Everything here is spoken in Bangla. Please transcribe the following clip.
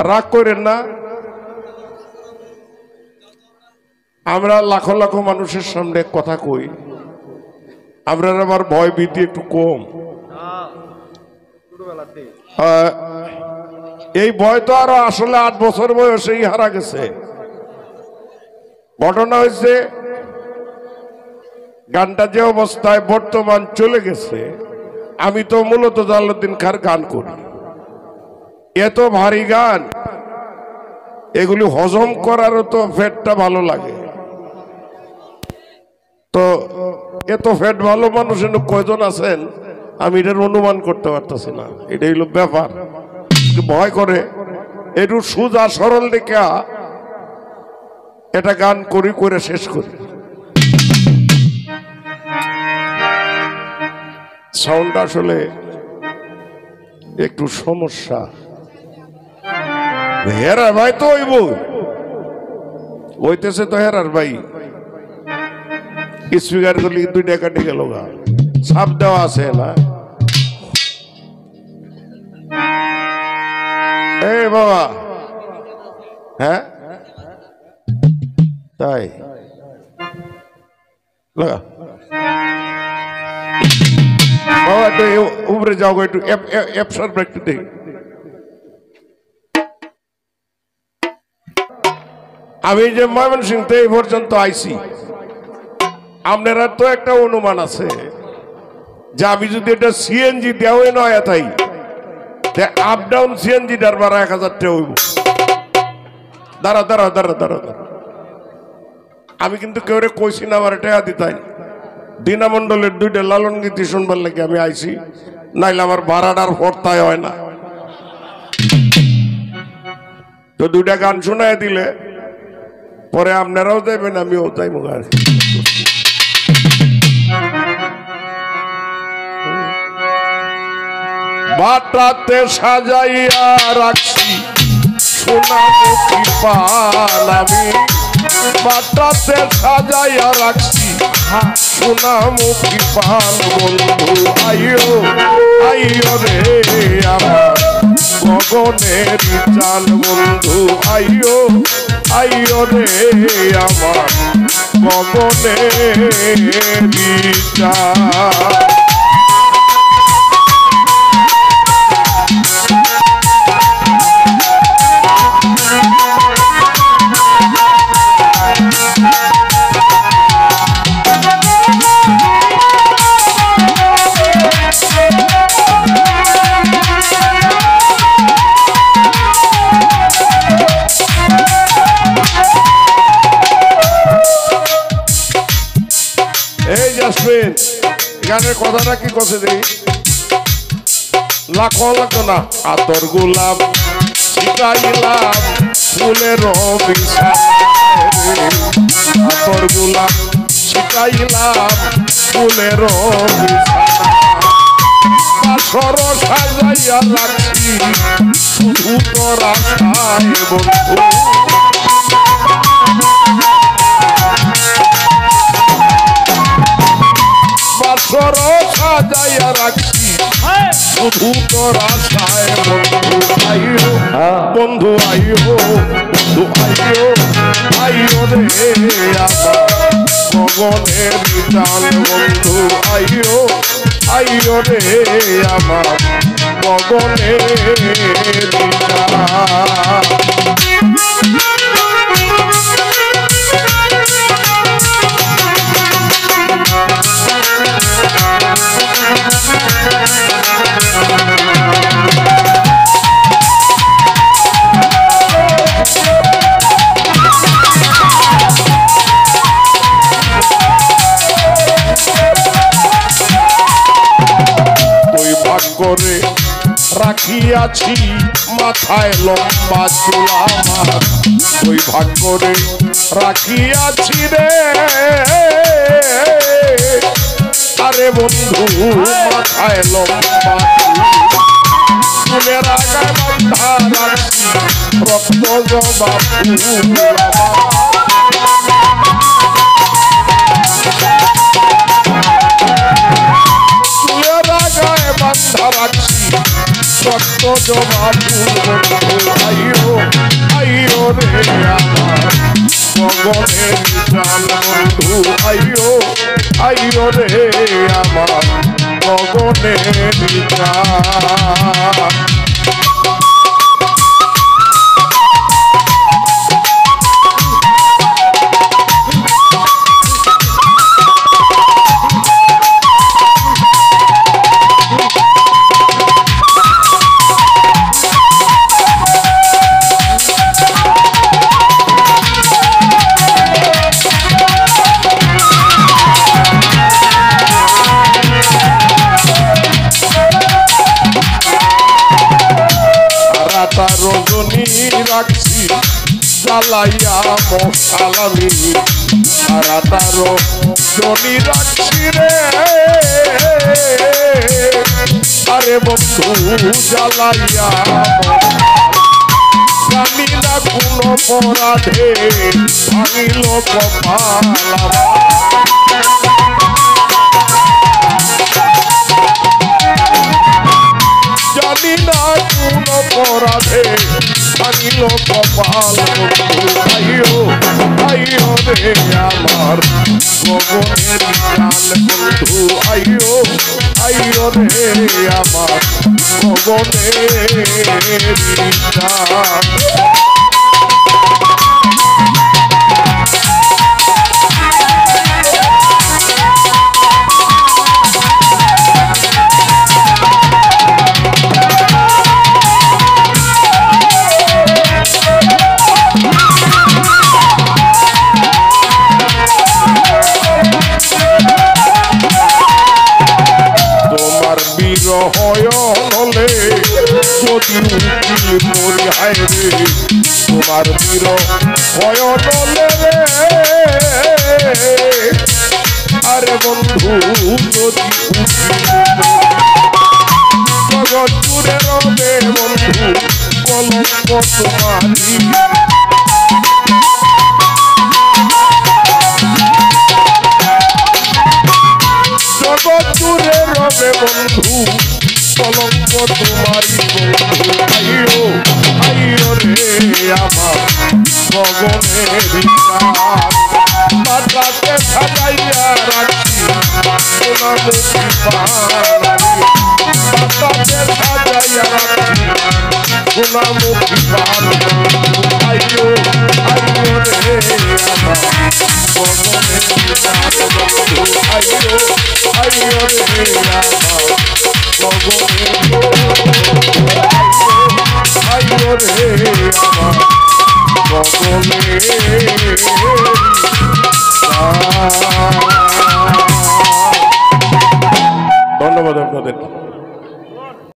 রাগ করেন না, আমরা লাখো লাখো মানুষের সামনে কথা কই, আমরা আবার ভয় ভীতি একটু কম। এই ভয় তো আরো আসলে 8 বছর বয়সেই হারা গেছে। ঘটনা হয়েছে গানটা যে অবস্থায় বর্তমান চলে গেছে, আমি তো মূলত জালালউদ্দিন খাঁর গান করি। এত ভারী গান, এগুলি হজম করারও তো ফ্যাটটা ভালো লাগে। তো এত ফ্যাট ভালো মানুষ কয়জন আছেন আমি এটার অনুমান করতে পারতেছি না। এটাই হলো ব্যাপার, ভয় করে। একটু সোজা সরল রেখা এটা গান করি, করে শেষ করি। সাউন্ড আসলে একটু সমস্যা। হেরার ভাই তো হইতেছে তো হেরার ভাই, স্পিকার গুলি 2 টাকা কেটে গেল, ছাপ দেওয়া আছে না। এই বাবা, হ্যাঁ তাই লাগা বাবা, একটু উপরে যাও, একটু অ্যাপসার একটু দেখি। আমি যে ময়মনসিংহ এই পর্যন্ত আইছি, আপনারা তো একটা অনুমান আছে যে আমি যদি এটা সিএনজি দেওয়া নয় তাই আপ ডাউন সিএনজি ডার বারা 1000 টাকা হইব। দাঁড়া দাঁড়া দাঁড়া দাঁড়া দাঁড়া, আমি কিন্তু কেউ কইছি না আমার টাকা দিতাই। দিনামণ্ডলের 2টা লালন গীতি শুনবার লাগে আমি আইছি, নাইলে আমার ভাড়াটার ভর্তায় হয় না। তো 2টা গান শোনায় দিলে পরে আপনারাও যাইবেন, আমিও তাই মুগার। বাটাতে সাজাইয়া রাখছি সোনামুখী পান, আমি বাটাতে সাজাইয়া রাখছি সোনামুখী পান। বন্ধু আইও আইও রে আমার গগনের চাল, বন্ধু আইও আইও রে আমার গগনের চাল। গানের কথাটা কি কথা দেই, লাখো লাখো না। আতর গোলাপ ছিটাইলাম ফুলের বিছানায়, আতর গোলাপ ছিটাইলাম ফুলের বিছানায়, সাজাইয়া রাখছি শুধু তোর আশায়। বন্ধু সাজাইয়া রাখছি শুধু তোর আশায়। বন্ধু আইও বন্ধু আইও বন্ধু আইও আইও রে আমার গগনের চাল। বন্ধু আইও আইও রে আমার গগনের চাল। করে রাখিয়াছি মাথায় লম্বা চুল আমার, ওই ভাগ করে রাখিয়াছি রে। আরে বন্ধু মাথায় লম্বা চুলের আগায় বাঁধা রাখছি রক্ত জবা ফুল। চুলের আগায় বাঁধা রাখছি সত্য জবাব আইও আইও রে আমার গগনের চাল বন্ধু আইও আইও রে আমার গগনের চাল রজনী রাখছি জ্বালাইয়া মশালামি সারা তারো রজনী রাখছি রে আরে বন্ধু জ্বালাইয়া জানি না কোন অপরাধে ভাঙিল কপাল জানি না কোন অপরাধে ভাঙিল কপাল আইও আইও রে আমার গগনের চাল বন্ধু আইও আইও রে আমার গগনের চাল হলে যদি উকিল মরি হায় রে তোমার বীর হলে রে আরে বন্ধু যদি জগৎ জুড়ে রবে বন্ধু কলঙ্ক তোমারি জগৎ জুড়ে রবে বন্ধু কলঙ্ক তোমারি বন্ধু আইও আইও রে আমার গগনের চাল মাথাতে সাজাইয়া রাখছি সোনামুখী পানারি মাথাতে সাজাইয়া রাখছি সোনামুখী পানারি আইও আইও রে আমার গগনের চাল বন্ধু আইও আইও রে আমার আইও রে আমার গগনের ধন্যবাদ আপনাদের।